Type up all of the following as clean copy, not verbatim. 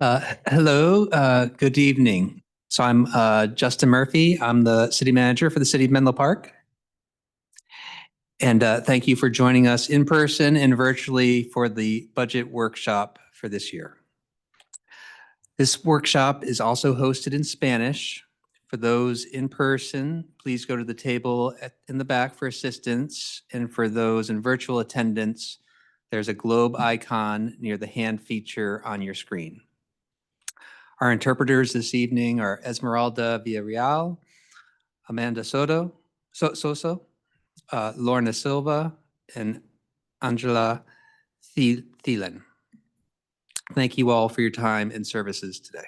Hello, good evening. So I'm Justin Murphy. I'm the city manager for the city of Menlo Park. And thank you for joining us in person and virtually for the budget workshop for this year. This workshop is also hosted in Spanish. For those in person, please go to the table in the back for assistance. And for those in virtual attendance, there's a globe icon near the hand feature on your screen. Our interpreters this evening are Esmeralda Villarreal, Amanda Sosa, Lorna Silva, and Angela Thielen. Thank you all for your time and services today.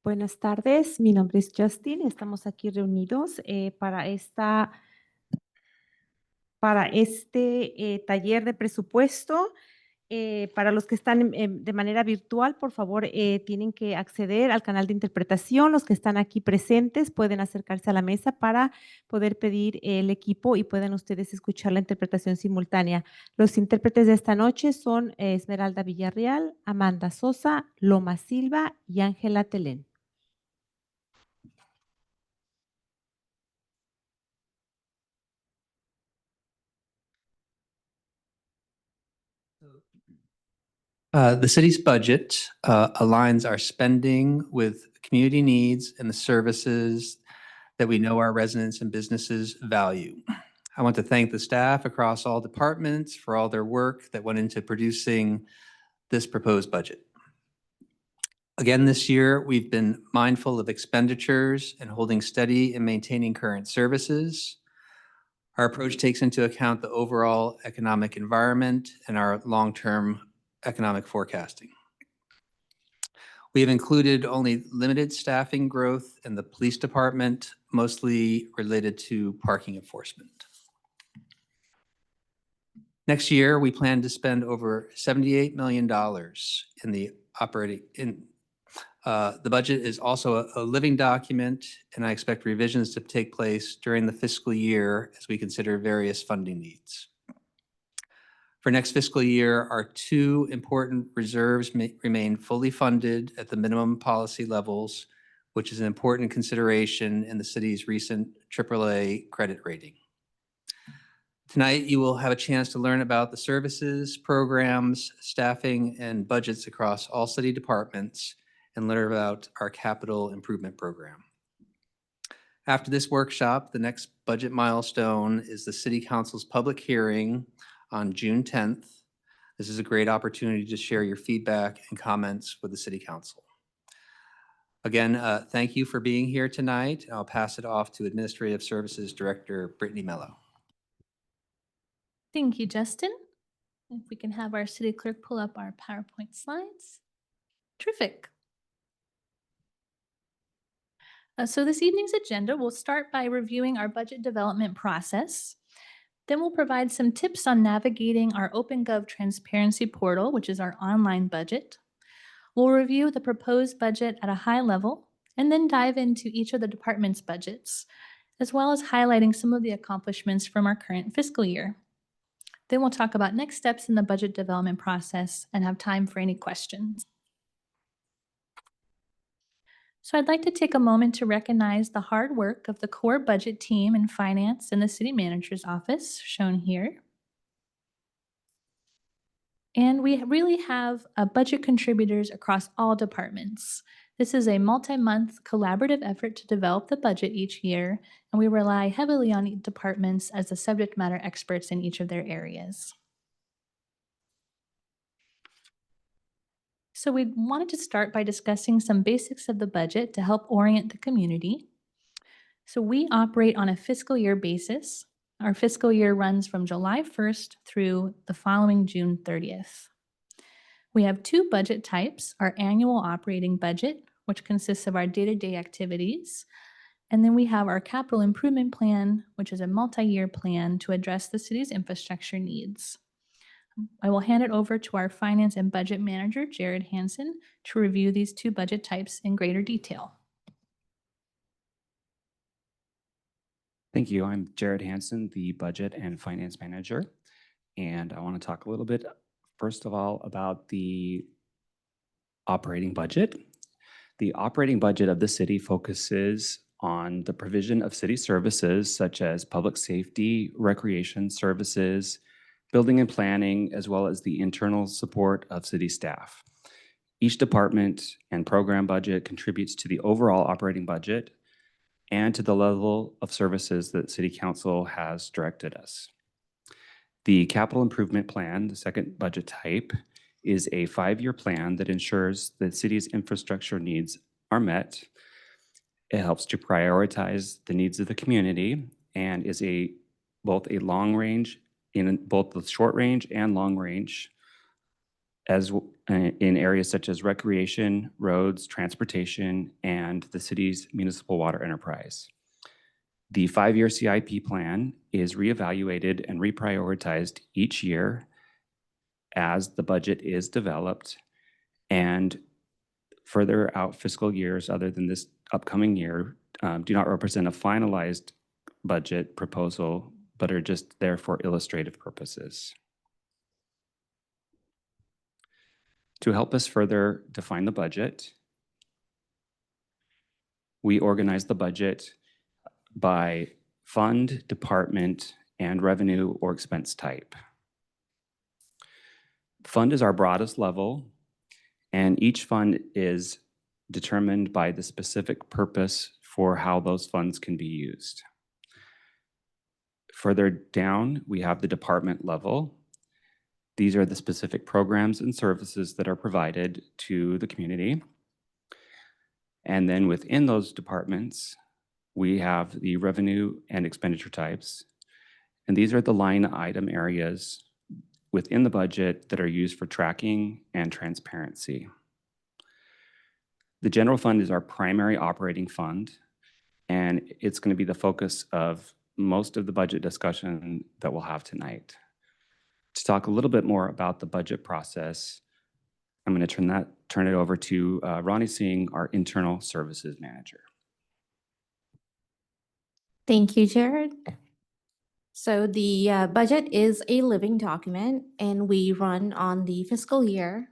Buenas tardes, mi nombre es Justin. Estamos aquí reunidos para este taller de presupuesto. Para los que están de manera virtual, por favor, tienen que acceder al canal de interpretación. Los que están aquí presentes pueden acercarse a la mesa para poder pedir el equipo y puedan ustedes escuchar la interpretación simultánea. Los intérpretes de esta noche son Esmeralda Villarreal, Amanda Sosa, Loma Silva y Ángela Telén. The city's budget aligns our spending with community needs and the services that we know our residents and businesses value. I want to thank the staff across all departments for all their work that went into producing this proposed budget. Again, this year, we've been mindful of expenditures and holding steady and maintaining current services. Our approach takes into account the overall economic environment and our long-term economic forecasting. We have included only limited staffing growth in the police department, mostly related to parking enforcement. Next year, we plan to spend over $78 million in the operating. The budget is also a living document, and I expect revisions to take place during the fiscal year as we consider various funding needs. For next fiscal year, our two important reserves remain fully funded at the minimum policy levels, which is an important consideration in the city's recent AAA credit rating. Tonight, you will have a chance to learn about the services, programs, staffing, and budgets across all city departments and learn about our capital improvement program. After this workshop, the next budget milestone is the City Council's public hearing on June 10th. This is a great opportunity to share your feedback and comments with the City Council. Again, thank you for being here tonight. I'll pass it off to Administrative Services Director Brittany Mello. Thank you, Justin. If we can have our city clerk pull up our PowerPoint slides. Terrific. So this evening's agenda, we'll start by reviewing our budget development process. Then we'll provide some tips on navigating our OpenGov Transparency Portal, which is our online budget. We'll review the proposed budget at a high level, and then dive into each of the department's budgets, as well as highlighting some of the accomplishments from our current fiscal year. Then we'll talk about next steps in the budget development process and have time for any questions. So I'd like to take a moment to recognize the hard work of the core budget team in finance and the city manager's office, shown here. And we really have budget contributors across all departments. This is a multi-month collaborative effort to develop the budget each year, and we rely heavily on departments as the subject matter experts in each of their areas. So we wanted to start by discussing some basics of the budget to help orient the community. So we operate on a fiscal year basis. Our fiscal year runs from July 1st through the following June 30th. We have two budget types, our annual operating budget, which consists of our day-to-day activities, and then we have our capital improvement plan, which is a multi-year plan to address the city's infrastructure needs. I will hand it over to our Finance and Budget Manager, Jared Hansen, to review these two budget types in greater detail. Thank you. I'm Jared Hansen, the Budget and Finance Manager. And I want to talk a little bit, first of all, about the operating budget. The operating budget of the city focuses on the provision of city services such as public safety, recreation services, building and planning, as well as the internal support of city staff. Each department and program budget contributes to the overall operating budget and to the level of services that City Council has directed us. The capital improvement plan, the second budget type, is a 5-year plan that ensures that city's infrastructure needs are met. It helps to prioritize the needs of the community and is both a long range, in both the short range and long range, as in areas such as recreation, roads, transportation, and the city's municipal water enterprise. The 5-year CIP plan is reevaluated and reprioritized each year as the budget is developed, and further out fiscal years other than this upcoming year do not represent a finalized budget proposal, but are just there for illustrative purposes. To help us further define the budget, we organize the budget by fund, department, and revenue or expense type. Fund is our broadest level, and each fund is determined by the specific purpose for how those funds can be used. Further down, we have the department level. These are the specific programs and services that are provided to the community. And then within those departments, we have the revenue and expenditure types. And these are the line item areas within the budget that are used for tracking and transparency. The general fund is our primary operating fund, and it's going to be the focus of most of the budget discussion that we'll have tonight. To talk a little bit more about the budget process, I'm going to turn it over to Ronnie Singh, our Internal Services Manager. Thank you, Jared. So the budget is a living document, and we run on the fiscal year.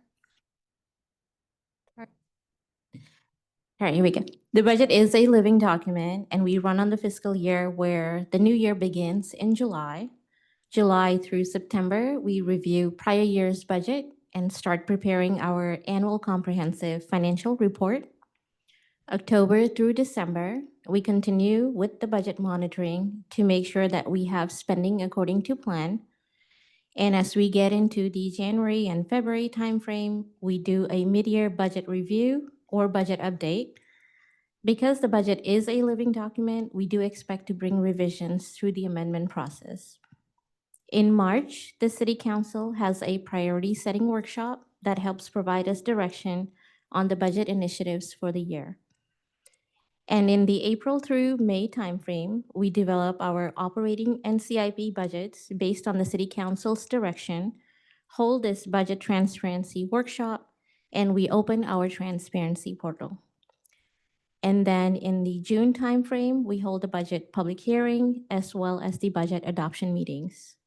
All right, here we go. The budget is a living document, and we run on the fiscal year where the new year begins in July. July through September, we review prior year's budget and start preparing our annual comprehensive financial report. October through December, we continue with the budget monitoring to make sure that we have spending according to plan. And as we get into the January and February timeframe, we do a mid-year budget review or budget update. Because the budget is a living document, we do expect to bring revisions through the amendment process. In March, the City Council has a priority setting workshop that helps provide us direction on the budget initiatives for the year. And in the April through May timeframe, we develop our operating and CIP budgets based on the City Council's direction, hold this budget transparency workshop, and we open our transparency portal. And then in the June timeframe, we hold a budget public hearing as well as the budget adoption meetings.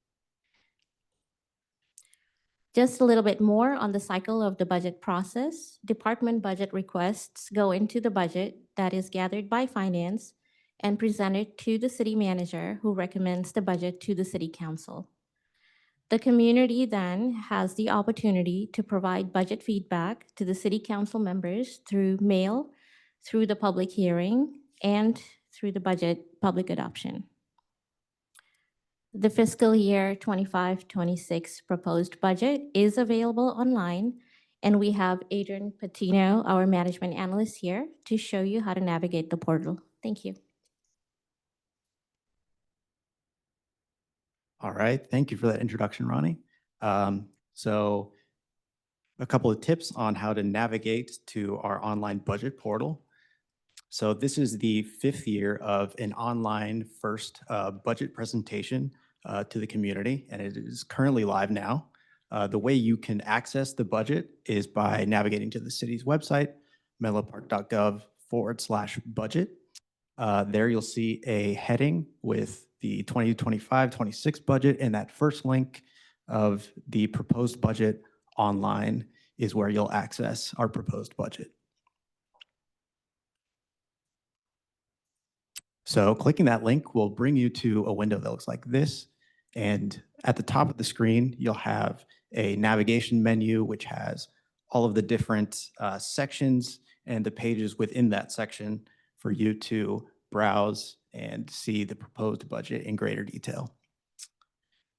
Just a little bit more on the cycle of the budget process. Department budget requests go into the budget that is gathered by finance and presented to the city manager, who recommends the budget to the City Council. The community then has the opportunity to provide budget feedback to the City Council members through mail, through the public hearing, and through the budget public adoption. The fiscal year 25-26 proposed budget is available online, and we have Adrian Patino, our management analyst, here to show you how to navigate the portal. Thank you. All right, thank you for that introduction, Ronnie. So a couple of tips on how to navigate to our online budget portal. So this is the 5th year of an online first budget presentation to the community, and it is currently live now. The way you can access the budget is by navigating to the city's website, menlopark.gov/budget. There you'll see a heading with the 2025-26 budget, and that first link of the proposed budget online is where you'll access our proposed budget. So clicking that link will bring you to a window that looks like this. And at the top of the screen, you'll have a navigation menu, which has all of the different sections and the pages within that section for you to browse and see the proposed budget in greater detail.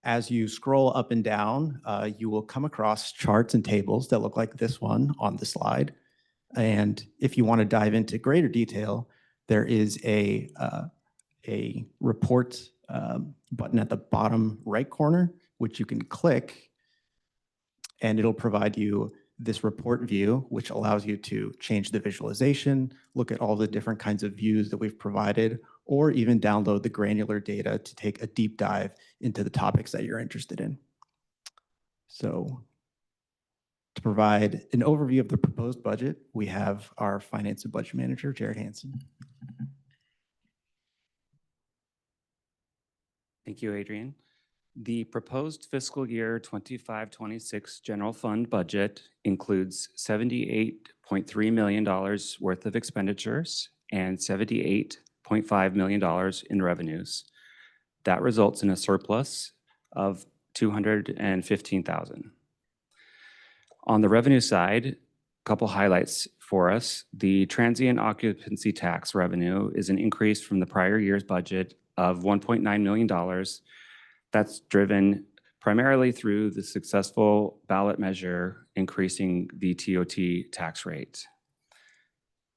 As you scroll up and down, you will come across charts and tables that look like this one on the slide. And if you want to dive into greater detail, there is a report button at the bottom right corner, which you can click, and it'll provide you this report view, which allows you to change the visualization, look at all the different kinds of views that we've provided, or even download the granular data to take a deep dive into the topics that you're interested in. So to provide an overview of the proposed budget, we have our Finance and Budget Manager, Jared Hansen. Thank you, Adrian. The proposed fiscal year 25-26 general fund budget includes $78.3 million worth of expenditures and $78.5 million in revenues. That results in a surplus of $215,000. On the revenue side, a couple highlights for us. The transient occupancy tax revenue is an increase from the prior year's budget of $1.9 million. That's driven primarily through the successful ballot measure increasing the TOT tax rate.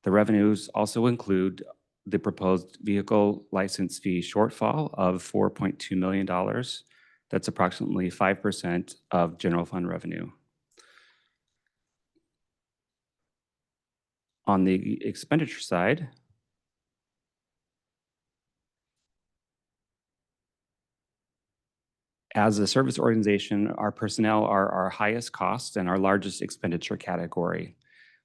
The revenues also include the proposed vehicle license fee shortfall of $4.2 million. That's approximately 5% of general fund revenue. On the expenditure side, as a service organization, our personnel are our highest cost and our largest expenditure category.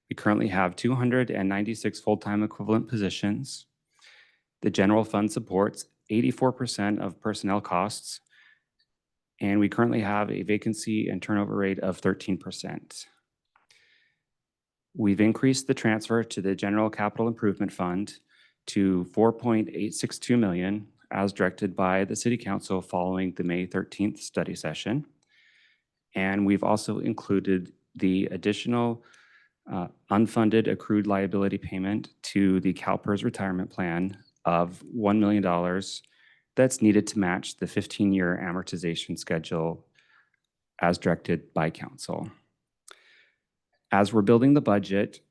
We currently have 296 full-time equivalent positions. The general fund supports 84% of personnel costs, and we currently have a vacancy and turnover rate of 13%. We've increased the transfer to the General Capital Improvement Fund to $4.862 million, as directed by the City Council following the May 13th study session. And we've also included the additional unfunded accrued liability payment to the CalPERS retirement plan of $1 million that's needed to match the 15-year amortization schedule as directed by Council. As we're building the budget,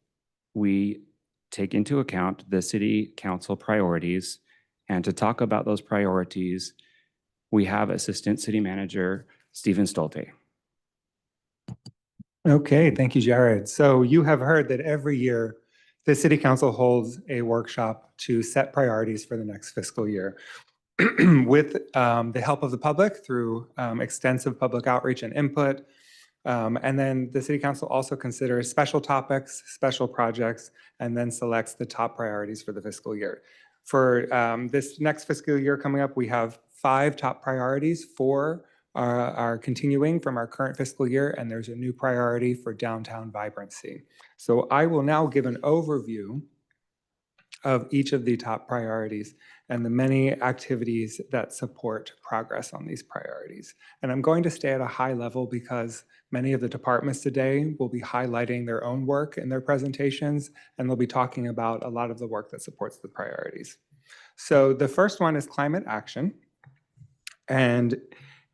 we take into account the City Council priorities. And to talk about those priorities, we have Assistant City Manager Stephen Stolte. Okay, thank you, Jared. So you have heard that every year the City Council holds a workshop to set priorities for the next fiscal year. With the help of the public through extensive public outreach and input. And then the City Council also considers special topics, special projects, and then selects the top priorities for the fiscal year. For this next fiscal year coming up, we have 5 top priorities. 4 are continuing from our current fiscal year, and there's a new priority for downtown vibrancy. So I will now give an overview of each of the top priorities and the many activities that support progress on these priorities. And I'm going to stay at a high level because many of the departments today will be highlighting their own work in their presentations, and they'll be talking about a lot of the work that supports the priorities. So the first one is climate action. And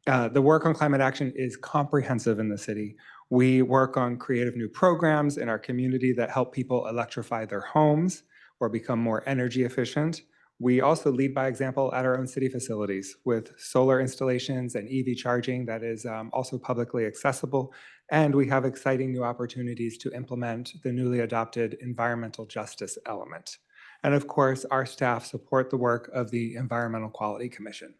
the work on climate action is comprehensive in the city. We work on creative new programs in our community that help people electrify their homes or become more energy efficient. We also lead by example at our own city facilities with solar installations and EV charging that is also publicly accessible. And we have exciting new opportunities to implement the newly adopted environmental justice element. And of course, our staff support the work of the Environmental Quality Commission.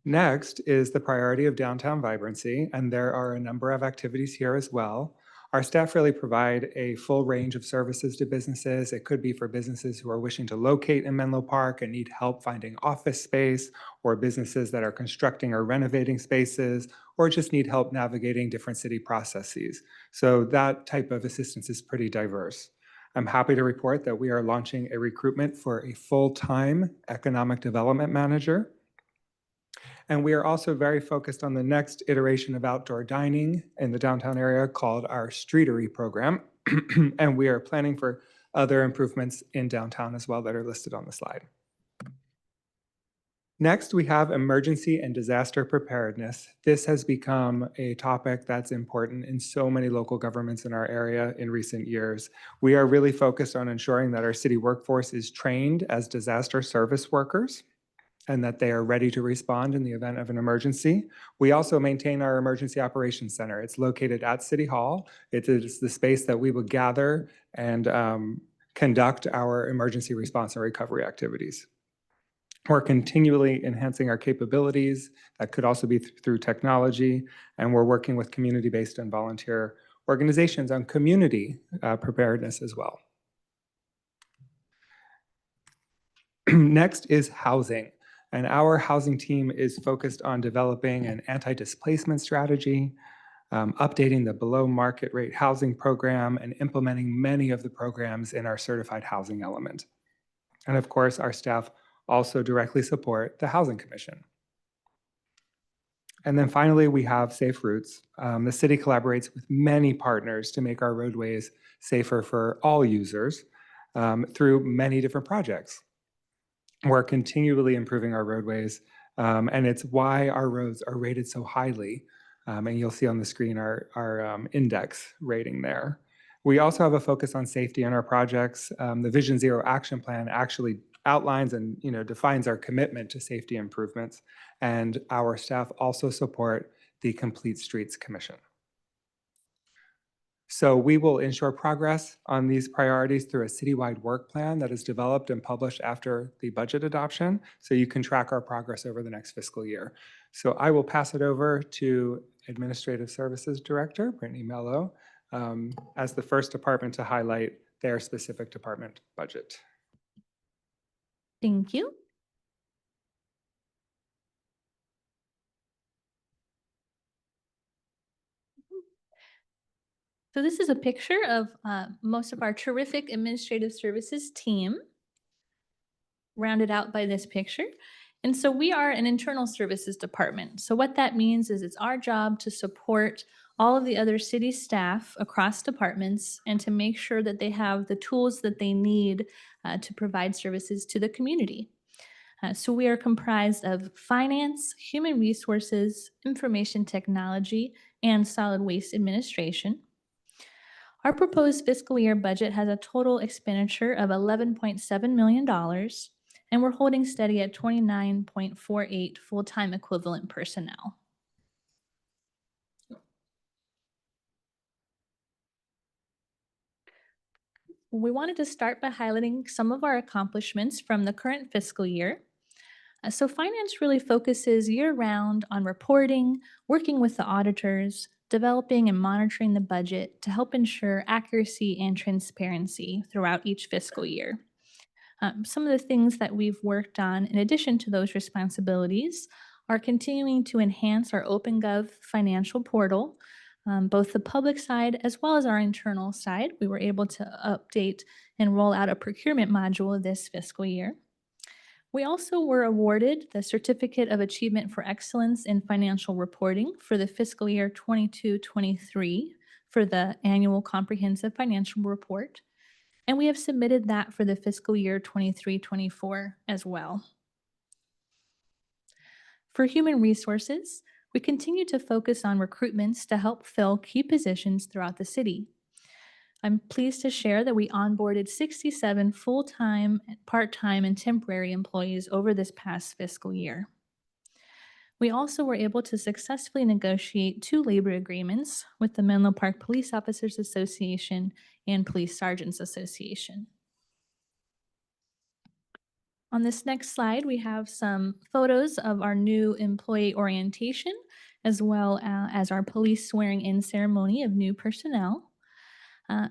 Next is the priority of downtown vibrancy, and there are a number of activities here as well. Our staff really provide a full range of services to businesses. It could be for businesses who are wishing to locate in Menlo Park and need help finding office space, or businesses that are constructing or renovating spaces, or just need help navigating different city processes. So that type of assistance is pretty diverse. I'm happy to report that we are launching a recruitment for a full-time economic development manager. And we are also very focused on the next iteration of outdoor dining in the downtown area called our Streetery program. And we are planning for other improvements in downtown as well that are listed on the slide. Next, we have emergency and disaster preparedness. This has become a topic that's important in so many local governments in our area in recent years. We are really focused on ensuring that our city workforce is trained as disaster service workers and that they are ready to respond in the event of an emergency. We also maintain our Emergency Operations Center. It's located at City Hall. It is the space that we would gather and conduct our emergency response and recovery activities. We're continually enhancing our capabilities. That could also be through technology, and we're working with community-based and volunteer organizations on community preparedness as well. Next is housing. And our housing team is focused on developing an anti-displacement strategy, updating the below market rate housing program, and implementing many of the programs in our certified housing element. And of course, our staff also directly support the Housing Commission. And then finally, we have Safe Routes. The city collaborates with many partners to make our roadways safer for all users through many different projects. We're continually improving our roadways, and it's why our roads are rated so highly. And you'll see on the screen our index rating there. We also have a focus on safety in our projects. The Vision Zero Action Plan actually outlines and defines our commitment to safety improvements, and our staff also support the Complete Streets Commission. So we will ensure progress on these priorities through a citywide work plan that is developed and published after the budget adoption, so you can track our progress over the next fiscal year. So I will pass it over to Administrative Services Director, Brittany Mello, as the first department to highlight their specific department budget. Thank you. So this is a picture of most of our terrific administrative services team, rounded out by this picture. And so we are an internal services department. So what that means is it's our job to support all of the other city staff across departments and to make sure that they have the tools that they need to provide services to the community. So we are comprised of finance, human resources, information technology, and solid waste administration. Our proposed fiscal year budget has a total expenditure of $11.7 million, and we're holding steady at 29.48 full-time equivalent personnel. We wanted to start by highlighting some of our accomplishments from the current fiscal year. So finance really focuses year-round on reporting, working with the auditors, developing and monitoring the budget to help ensure accuracy and transparency throughout each fiscal year. Some of the things that we've worked on in addition to those responsibilities are continuing to enhance our OpenGov financial portal, both the public side as well as our internal side. We were able to update and roll out a procurement module this fiscal year. We also were awarded the Certificate of Achievement for Excellence in Financial Reporting for the fiscal year 22-23 for the annual comprehensive financial report. And we have submitted that for the fiscal year 23-24 as well. For human resources, we continue to focus on recruitments to help fill key positions throughout the city. I'm pleased to share that we onboarded 67 full-time, part-time, and temporary employees over this past fiscal year. We also were able to successfully negotiate 2 labor agreements with the Menlo Park Police Officers Association and Police Sergeants Association. On this next slide, we have some photos of our new employee orientation, as well as our police swearing-in ceremony of new personnel.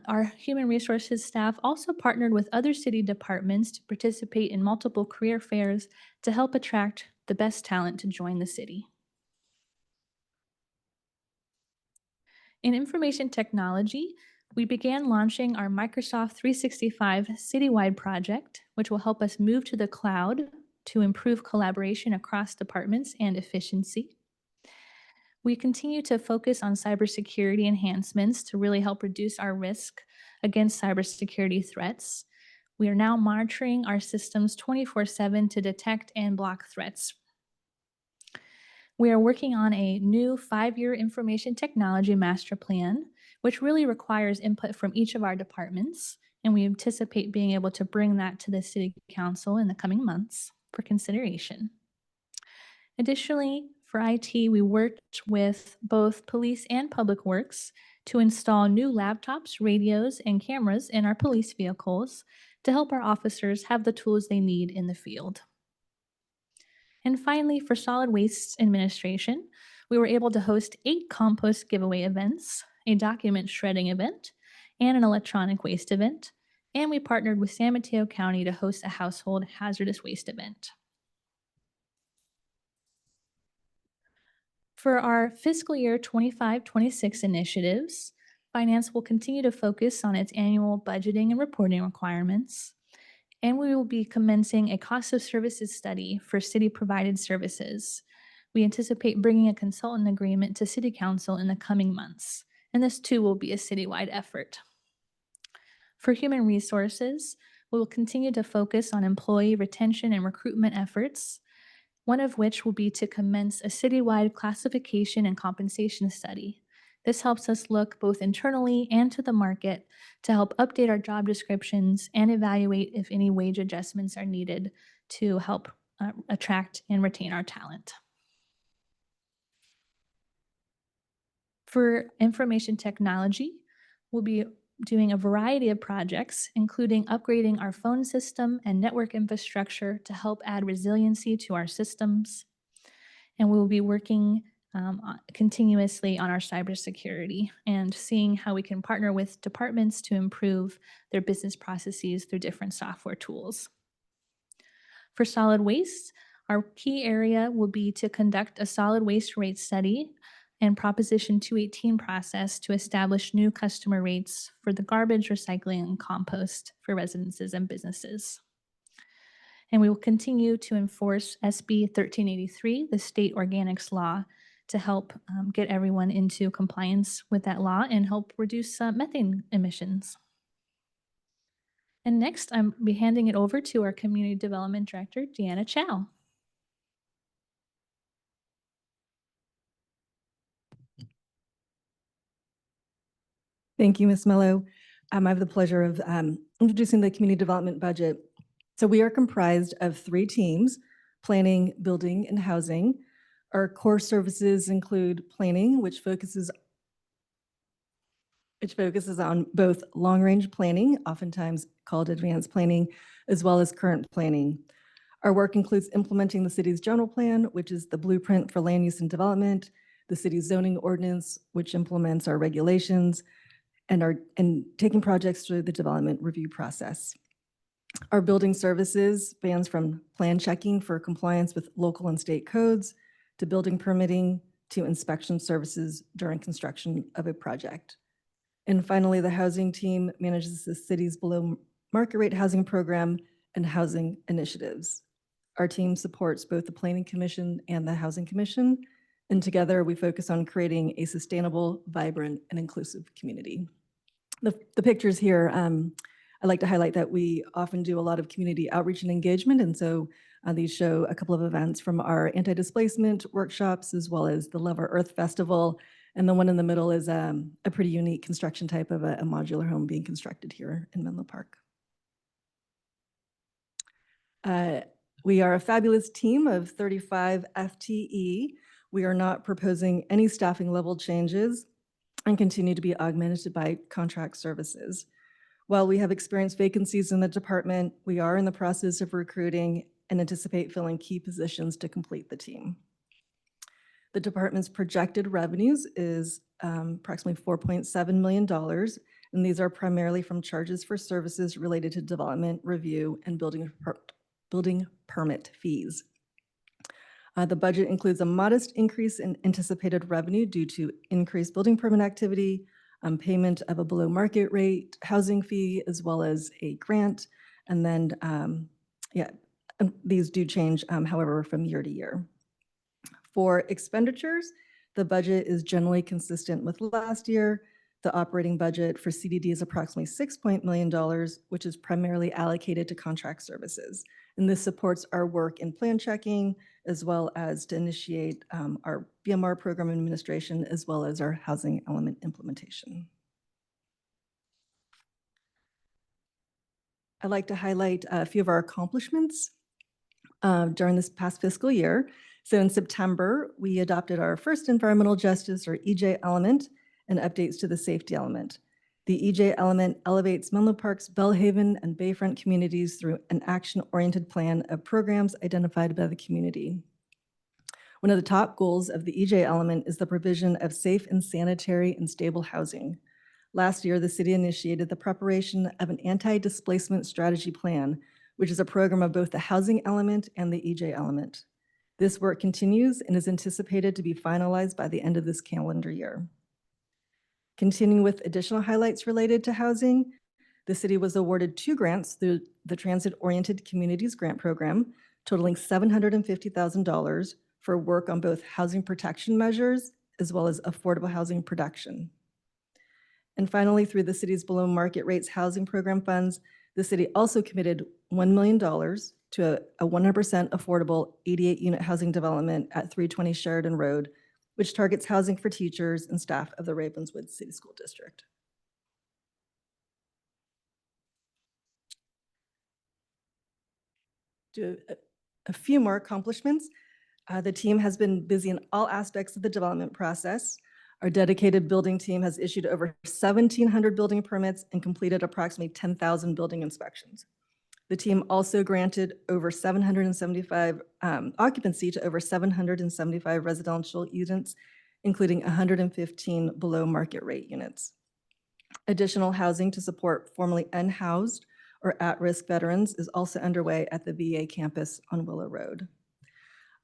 Our human resources staff also partnered with other city departments to participate in multiple career fairs to help attract the best talent to join the city. In information technology, we began launching our Microsoft 365 citywide project, which will help us move to the cloud to improve collaboration across departments and efficiency. We continue to focus on cybersecurity enhancements to really help reduce our risk against cybersecurity threats. We are now monitoring our systems 24/7 to detect and block threats. We are working on a new 5-year information technology master plan, which really requires input from each of our departments, and we anticipate being able to bring that to the City Council in the coming months for consideration. Additionally, for IT, we worked with both police and public works to install new laptops, radios, and cameras in our police vehicles to help our officers have the tools they need in the field. And finally, for solid waste administration, we were able to host 8 compost giveaway events, a document shredding event, and an electronic waste event. And we partnered with San Mateo County to host a household hazardous waste event. For our fiscal year 25-26 initiatives, finance will continue to focus on its annual budgeting and reporting requirements. And we will be commencing a cost of services study for city-provided services. We anticipate bringing a consultant agreement to City Council in the coming months, and this too will be a citywide effort. For human resources, we will continue to focus on employee retention and recruitment efforts, one of which will be to commence a citywide classification and compensation study. This helps us look both internally and to the market to help update our job descriptions and evaluate if any wage adjustments are needed to help attract and retain our talent. For information technology, we'll be doing a variety of projects, including upgrading our phone system and network infrastructure to help add resiliency to our systems. And we will be working continuously on our cybersecurity and seeing how we can partner with departments to improve their business processes through different software tools. For solid waste, our key area will be to conduct a solid waste rate study and Proposition 218 process to establish new customer rates for the garbage, recycling, and compost for residences and businesses. And we will continue to enforce SB 1383, the state organics law, to help get everyone into compliance with that law and help reduce methane emissions. And next, I'll be handing it over to our Community Development Director, Deanna Chow. Thank you, Ms. Mello. I have the pleasure of introducing the community development budget. So we are comprised of 3 teams: planning, building, and housing. Our core services include planning, which focuses on both long-range planning, oftentimes called advanced planning, as well as current planning. Our work includes implementing the city's general plan, which is the blueprint for land use and development, the city's zoning ordinance, which implements our regulations, and taking projects through the development review process. Our building services spans from plan checking for compliance with local and state codes, to building permitting, to inspection services during construction of a project. And finally, the housing team manages the city's below market rate housing program and housing initiatives. Our team supports both the Planning Commission and the Housing Commission, and together we focus on creating a sustainable, vibrant, and inclusive community. The pictures here, I'd like to highlight that we often do a lot of community outreach and engagement, and so these show a couple of events from our anti-displacement workshops, as well as the Love Our Earth Festival, and the one in the middle is a pretty unique construction type of a modular home being constructed here in Menlo Park. We are a fabulous team of 35 FTE. We are not proposing any staffing level changes and continue to be augmented by contract services. While we have experienced vacancies in the department, we are in the process of recruiting and anticipate filling key positions to complete the team. The department's projected revenues is approximately $4.7 million, and these are primarily from charges for services related to development, review, and building permit fees. The budget includes a modest increase in anticipated revenue due to increased building permit activity, payment of a below market rate housing fee, as well as a grant. And then, these do change, however, from year to year. For expenditures, the budget is generally consistent with last year. The operating budget for CDD is approximately $6 million, which is primarily allocated to contract services. And this supports our work in plan checking, as well as to initiate our BMR program administration, as well as our housing element implementation. I'd like to highlight a few of our accomplishments during this past fiscal year. So in September, we adopted our first environmental justice, or EJ element, and updates to the safety element. The EJ element elevates Menlo Park's Bellhaven and Bayfront communities through an action-oriented plan of programs identified by the community. One of the top goals of the EJ element is the provision of safe and sanitary and stable housing. Last year, the city initiated the preparation of an anti-displacement strategy plan, which is a program of both the housing element and the EJ element. This work continues and is anticipated to be finalized by the end of this calendar year. Continuing with additional highlights related to housing, the city was awarded 2 grants through the Transit-Oriented Communities Grant Program, totaling $750,000 for work on both housing protection measures as well as affordable housing production. And finally, through the city's below market rates housing program funds, the city also committed $1 million to a 100% affordable 88-unit housing development at 320 Sheridan Road, which targets housing for teachers and staff of the Ravenswood City School District. A few more accomplishments. The team has been busy in all aspects of the development process. Our dedicated building team has issued over 1,700 building permits and completed approximately 10,000 building inspections. The team also granted over 775 occupancy to over 775 residential units, including 115 below market rate units. Additional housing to support formerly unhoused or at-risk veterans is also underway at the VA campus on Willow Road.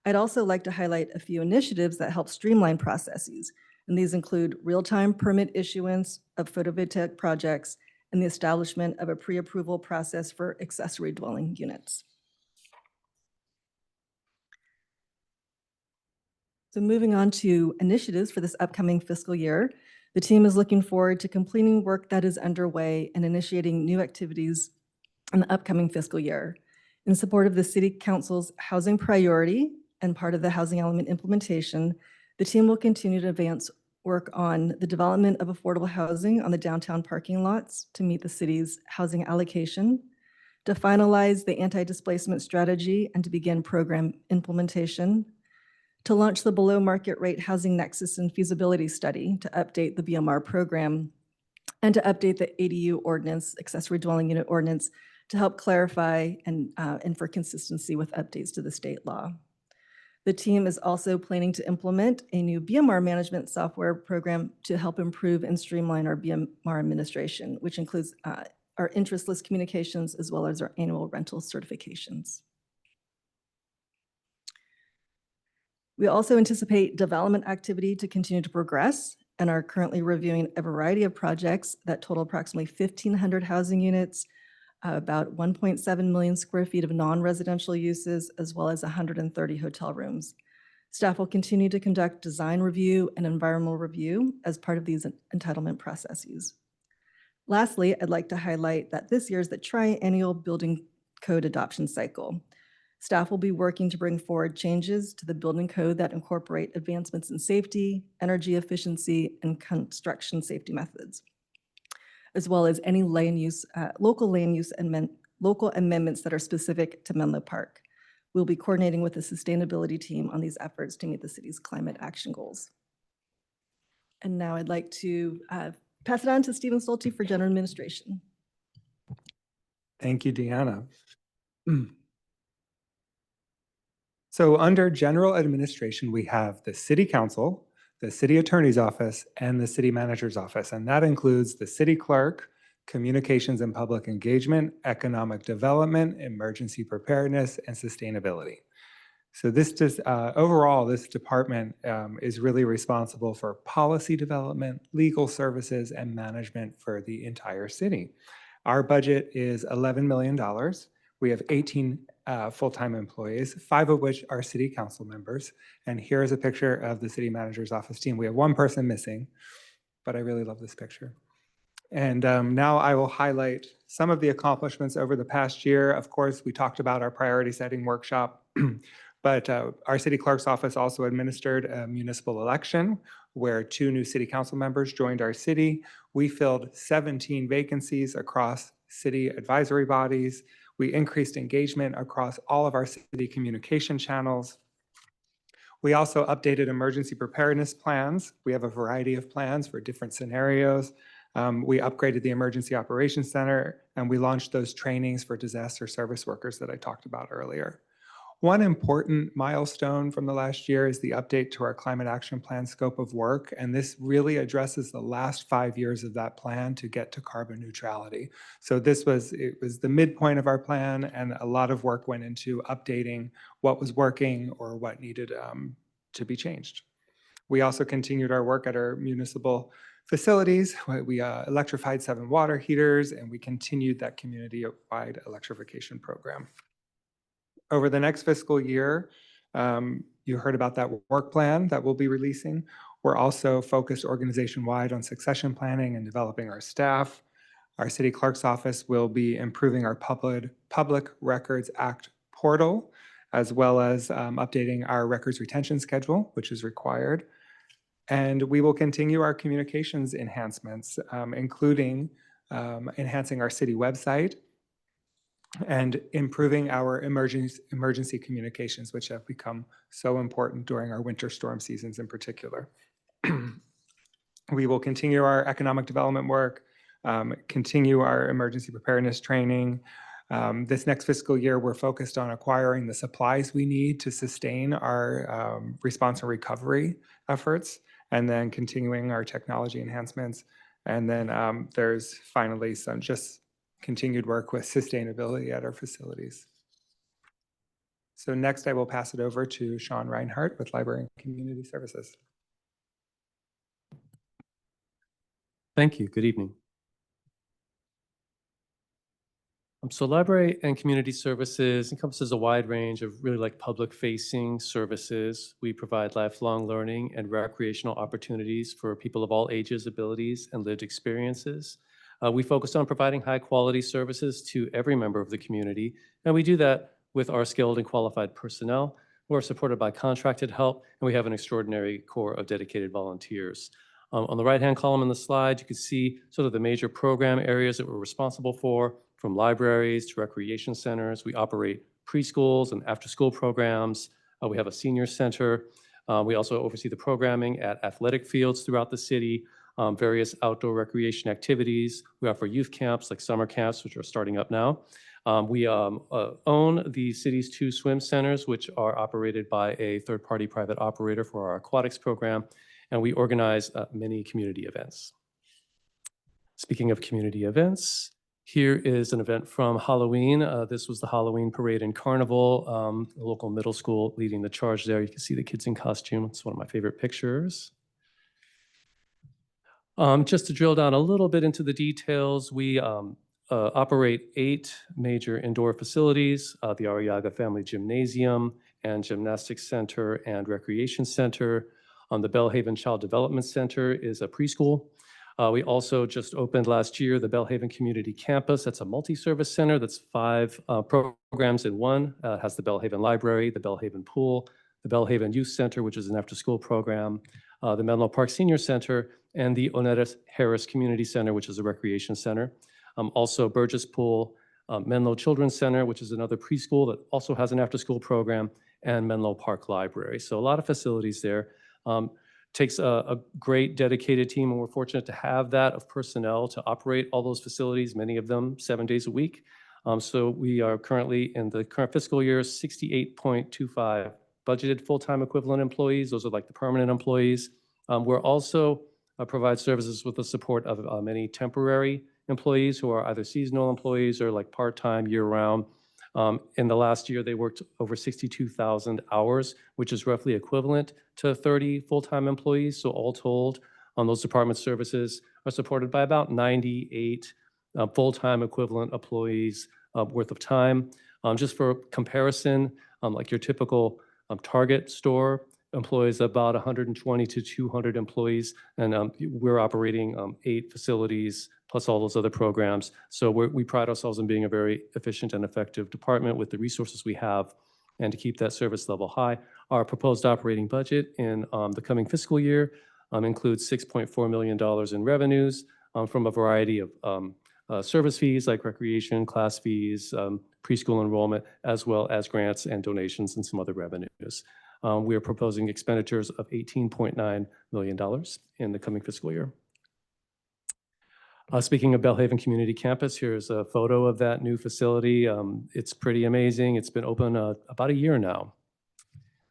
I'd also like to highlight a few initiatives that help streamline processes, and these include real-time permit issuance of photovoltaic projects and the establishment of a pre-approval process for accessory dwelling units. So moving on to initiatives for this upcoming fiscal year, the team is looking forward to completing work that is underway and initiating new activities in the upcoming fiscal year. In support of the City Council's housing priority and part of the housing element implementation, the team will continue to advance work on the development of affordable housing on the downtown parking lots to meet the city's housing allocation, to finalize the anti-displacement strategy and to begin program implementation, to launch the below market rate housing nexus and feasibility study to update the BMR program, and to update the ADU ordinance, accessory dwelling unit ordinance, to help clarify and for consistency with updates to the state law. The team is also planning to implement a new BMR management software program to help improve and streamline our BMR administration, which includes our interest list communications as well as our annual rental certifications. We also anticipate development activity to continue to progress and are currently reviewing a variety of projects that total approximately 1,500 housing units, about 1.7 million square feet of non-residential uses, as well as 130 hotel rooms. Staff will continue to conduct design review and environmental review as part of these entitlement processes. Lastly, I'd like to highlight that this year is the triennial building code adoption cycle. Staff will be working to bring forward changes to the building code that incorporate advancements in safety, energy efficiency, and construction safety methods, as well as any local amendments that are specific to Menlo Park. We'll be coordinating with the sustainability team on these efforts to meet the city's climate action goals. And now I'd like to pass it on to Stephen Stolte for general administration. Thank you, Deanna. So under general administration, we have the city council, the city attorney's office, and the city manager's office. And that includes the city clerk, communications and public engagement, economic development, emergency preparedness, and sustainability. So overall, this department is really responsible for policy development, legal services, and management for the entire city. Our budget is $11 million. We have 18 full-time employees, 5 of which are city council members. And here's a picture of the city manager's office team. We have 1 person missing, but I really love this picture. And now I will highlight some of the accomplishments over the past year. Of course, we talked about our priority setting workshop, but our city clerk's office also administered a municipal election where 2 new city council members joined our city. We filled 17 vacancies across city advisory bodies. We increased engagement across all of our city communication channels. We also updated emergency preparedness plans. We have a variety of plans for different scenarios. We upgraded the Emergency Operations Center, and we launched those trainings for disaster service workers that I talked about earlier. One important milestone from the last year is the update to our Climate Action Plan scope of work, and this really addresses the last 5 years of that plan to get to carbon neutrality. So it was the midpoint of our plan, and a lot of work went into updating what was working or what needed to be changed. We also continued our work at our municipal facilities. We electrified 7 water heaters, and we continued that community-wide electrification program. Over the next fiscal year, you heard about that work plan that we'll be releasing. We're also focused organization-wide on succession planning and developing our staff. Our city clerk's office will be improving our Public Records Act portal, as well as updating our records retention schedule, which is required. And we will continue our communications enhancements, including enhancing our city website and improving our emergency communications, which have become so important during our winter storm seasons in particular. We will continue our economic development work, continue our emergency preparedness training. This next fiscal year, we're focused on acquiring the supplies we need to sustain our response and recovery efforts, and then continuing our technology enhancements. And then there's finally some just continued work with sustainability at our facilities. So next, I will pass it over to Sean Reinhart with Library and Community Services. Thank you. Good evening. So Library and Community Services encompasses a wide range of really like public-facing services. We provide lifelong learning and recreational opportunities for people of all ages, abilities, and lived experiences. We focus on providing high-quality services to every member of the community, and we do that with our skilled and qualified personnel who are supported by contracted help, and we have an extraordinary core of dedicated volunteers. On the right-hand column in the slide, you can see sort of the major program areas that we're responsible for, from libraries to recreation centers. We operate preschools and after-school programs. We have a senior center. We also oversee the programming at athletic fields throughout the city, various outdoor recreation activities. We offer youth camps like summer camps, which are starting up now. We own the city's 2 swim centers, which are operated by a third-party private operator for our aquatics program, and we organize many community events. Speaking of community events, here is an event from Halloween. This was the Halloween parade and carnival, the local middle school leading the charge there. You can see the kids in costume. It's one of my favorite pictures. Just to drill down a little bit into the details, we operate 8 major indoor facilities, the Arriaga Family Gymnasium and Gymnastics Center and Recreation Center. The Bellhaven Child Development Center is a preschool. We also just opened last year the Bellhaven Community Campus. That's a multi-service center that's 5 programs in one. It has the Bellhaven Library, the Bellhaven Pool, the Bellhaven Youth Center, which is an after-school program, the Menlo Park Senior Center, and the Oneida Harris Community Center, which is a recreation center. Also Burgess Pool, Menlo Children's Center, which is another preschool that also has an after-school program, and Menlo Park Library. So a lot of facilities there. Takes a great dedicated team, and we're fortunate to have that of personnel to operate all those facilities, many of them 7 days a week. So we are currently in the current fiscal year, $68.25 budgeted full-time equivalent employees. Those are like the permanent employees. We're also provide services with the support of many temporary employees who are either seasonal employees or like part-time year-round. In the last year, they worked over 62,000 hours, which is roughly equivalent to 30 full-time employees. So all told, those department services are supported by about 98 full-time equivalent employees worth of time. Just for comparison, like your typical Target store employs about 120 to 200 employees, and we're operating 8 facilities plus all those other programs. So we pride ourselves in being a very efficient and effective department with the resources we have and to keep that service level high. Our proposed operating budget in the coming fiscal year includes $6.4 million in revenues from a variety of service fees like recreation, class fees, preschool enrollment, as well as grants and donations and some other revenues. We are proposing expenditures of $18.9 million in the coming fiscal year. Speaking of Belhaven Community Campus, here's a photo of that new facility. It's pretty amazing. It's been open about a year now.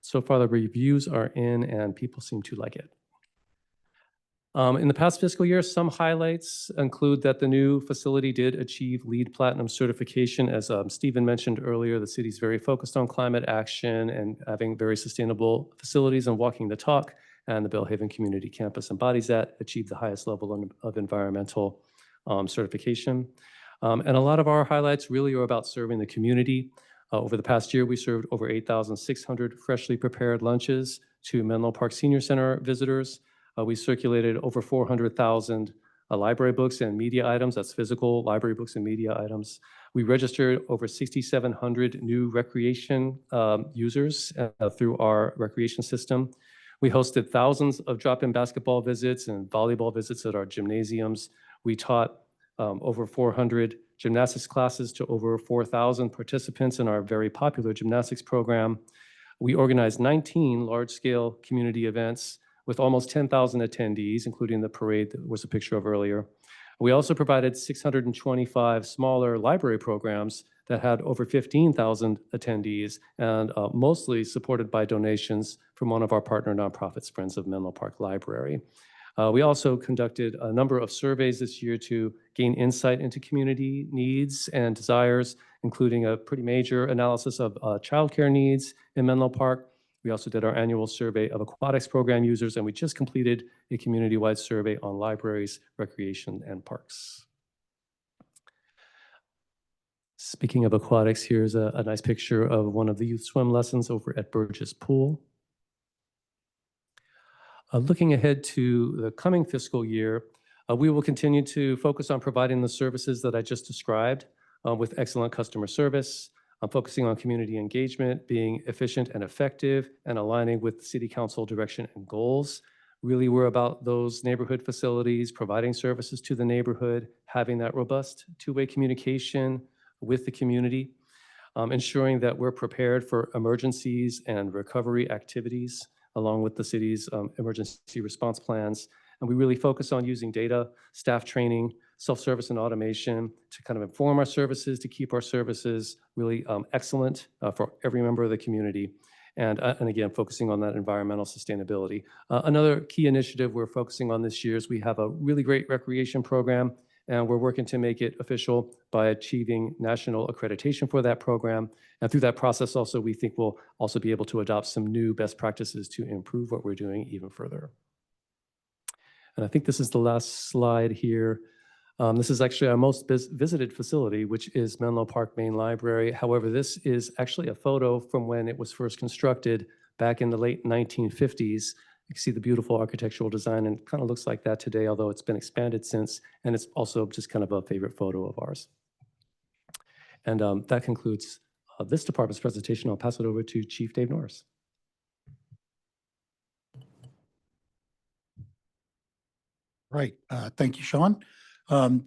So far, the reviews are in and people seem to like it. In the past fiscal year, some highlights include that the new facility did achieve LEED Platinum certification. As Stephen mentioned earlier, the city's very focused on climate action and having very sustainable facilities and walking the talk. And the Belhaven Community Campus embodies that, achieved the highest level of environmental certification. And a lot of our highlights really are about serving the community. Over the past year, we served over 8,600 freshly prepared lunches to Menlo Park Senior Center visitors. We circulated over 400,000 library books and media items. That's physical library books and media items. We registered over 6,700 new recreation users through our recreation system. We hosted thousands of drop-in basketball visits and volleyball visits at our gymnasiums. We taught over 400 gymnastics classes to over 4,000 participants in our very popular gymnastics program. We organized 19 large-scale community events with almost 10,000 attendees, including the parade that was a picture of earlier. We also provided 625 smaller library programs that had over 15,000 attendees and mostly supported by donations from one of our partner nonprofits, Friends of Menlo Park Library. We also conducted a number of surveys this year to gain insight into community needs and desires, including a pretty major analysis of childcare needs in Menlo Park. We also did our annual survey of aquatics program users, and we just completed a community-wide survey on libraries, recreation, and parks. Speaking of aquatics, here's a nice picture of one of the youth swim lessons over at Burgess Pool. Looking ahead to the coming fiscal year, we will continue to focus on providing the services that I just described with excellent customer service. I'm focusing on community engagement, being efficient and effective, and aligning with City Council direction and goals. Really, we're about those neighborhood facilities, providing services to the neighborhood, having that robust two-way communication with the community, ensuring that we're prepared for emergencies and recovery activities, along with the city's emergency response plans. And we really focus on using data, staff training, self-service and automation to kind of inform our services, to keep our services really excellent for every member of the community. And again, focusing on that environmental sustainability. Another key initiative we're focusing on this year is we have a really great recreation program, and we're working to make it official by achieving national accreditation for that program. And through that process also, we think we'll also be able to adopt some new best practices to improve what we're doing even further. And I think this is the last slide here. This is actually our most visited facility, which is Menlo Park Main Library. However, this is actually a photo from when it was first constructed back in the late 1950s. You can see the beautiful architectural design, and it kind of looks like that today, although it's been expanded since, and it's also just kind of a favorite photo of ours. And that concludes this department's presentation. I'll pass it over to Chief Dave Norris. Right. Thank you, Sean.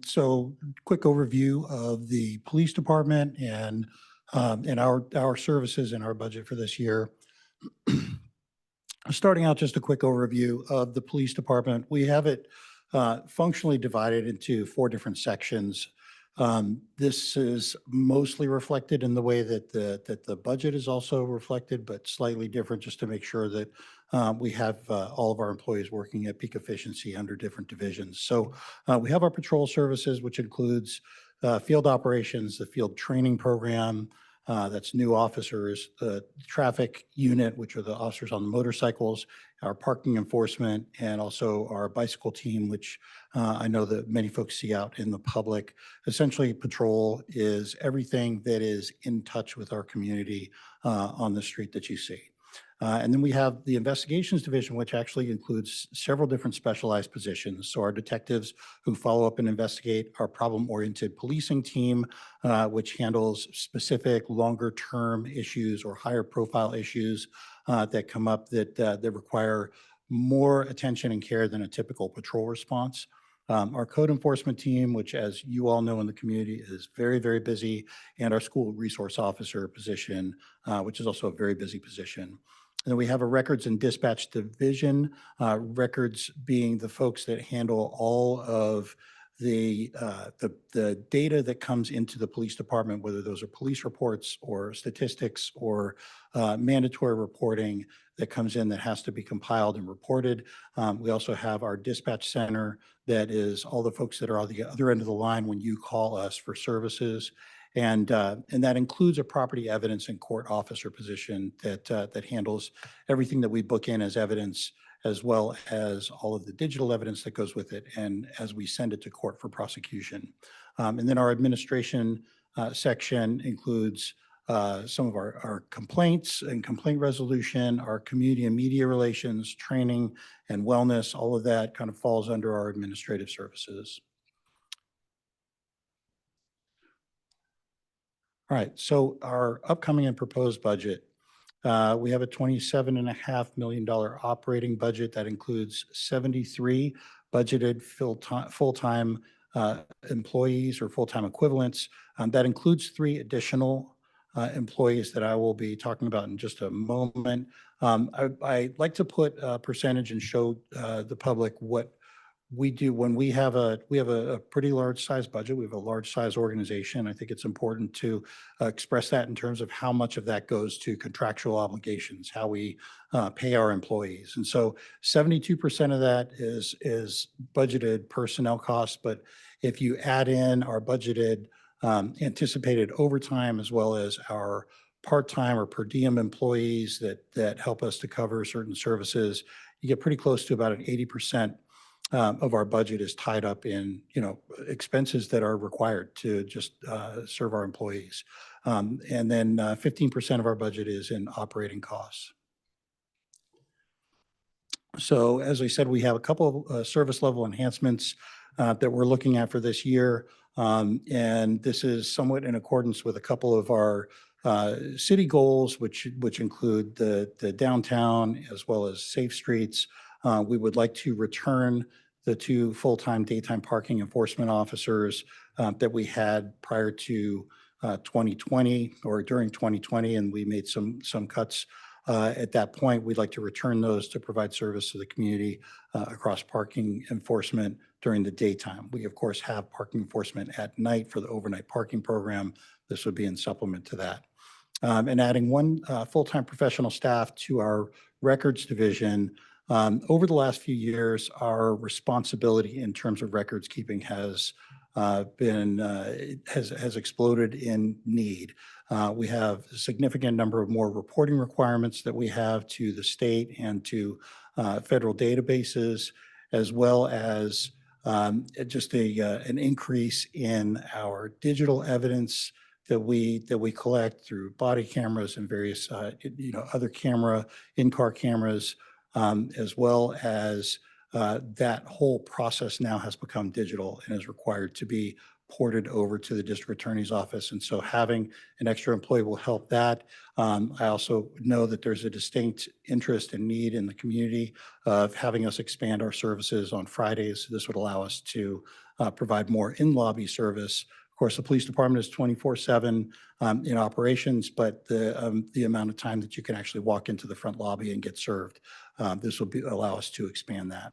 So quick overview of the police department and our services and our budget for this year. Starting out, just a quick overview of the police department. We have it functionally divided into 4 different sections. This is mostly reflected in the way that the budget is also reflected, but slightly different, just to make sure that we have all of our employees working at peak efficiency under different divisions. So we have our patrol services, which includes field operations, the field training program, that's new officers, the traffic unit, which are the officers on the motorcycles, our parking enforcement, and also our bicycle team, which I know that many folks see out in the public. Essentially, patrol is everything that is in touch with our community on the street that you see. And then we have the investigations division, which actually includes several different specialized positions. So our detectives who follow up and investigate, our problem-oriented policing team, which handles specific longer-term issues or higher profile issues that come up that require more attention and care than a typical patrol response. Our code enforcement team, which, as you all know in the community, is very, very busy, and our school resource officer position, which is also a very busy position. And then we have a records and dispatch division, records being the folks that handle all of the data that comes into the police department, whether those are police reports or statistics or mandatory reporting that comes in that has to be compiled and reported. We also have our dispatch center that is all the folks that are on the other end of the line when you call us for services. And that includes a property evidence and court officer position that handles everything that we book in as evidence, as well as all of the digital evidence that goes with it, and as we send it to court for prosecution. And then our administration section includes some of our complaints and complaint resolution, our community and media relations, training and wellness. All of that kind of falls under our administrative services. All right, so our upcoming and proposed budget, we have a $27.5 million operating budget that includes 73 budgeted full-time employees or full-time equivalents. That includes 3 additional employees that I will be talking about in just a moment. I like to put a percentage and show the public what we do when we have a pretty large size budget. We have a large size organization. I think it's important to express that in terms of how much of that goes to contractual obligations, how we pay our employees. And so 72% of that is budgeted personnel costs. But if you add in our budgeted anticipated overtime, as well as our part-time or per diem employees that help us to cover certain services, you get pretty close to about an 80% of our budget is tied up in, expenses that are required to just serve our employees. And then 15% of our budget is in operating costs. So as I said, we have a couple of service level enhancements that we're looking at for this year. And this is somewhat in accordance with a couple of our city goals, which include the downtown as well as safe streets. We would like to return the 2 full-time daytime parking enforcement officers that we had prior to 2020 or during 2020, and we made some cuts at that point. We'd like to return those to provide service to the community across parking enforcement during the daytime. We, of course, have parking enforcement at night for the overnight parking program. This would be in supplement to that. And adding 1 full-time professional staff to our records division. Over the last few years, our responsibility in terms of records keeping has exploded in need. We have a significant number of more reporting requirements that we have to the state and to federal databases, as well as just an increase in our digital evidence that we collect through body cameras and various other in-car cameras. As well as that whole process now has become digital and is required to be ported over to the district attorney's office. And so having an extra employee will help that. I also know that there's a distinct interest and need in the community of having us expand our services on Fridays. This would allow us to provide more in-lobby service. Of course, the police department is 24/7 in operations, but the amount of time that you can actually walk into the front lobby and get served, this will allow us to expand that.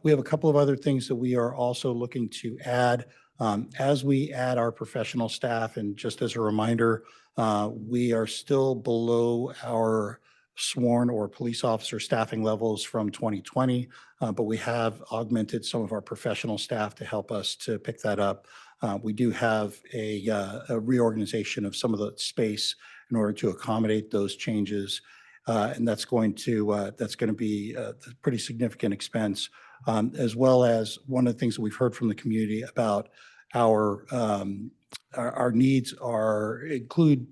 We have a couple of other things that we are also looking to add. As we add our professional staff, and just as a reminder, we are still below our sworn or police officer staffing levels from 2020, but we have augmented some of our professional staff to help us to pick that up. We do have a reorganization of some of the space in order to accommodate those changes. And that's going to be a pretty significant expense, as well as one of the things that we've heard from the community about our needs include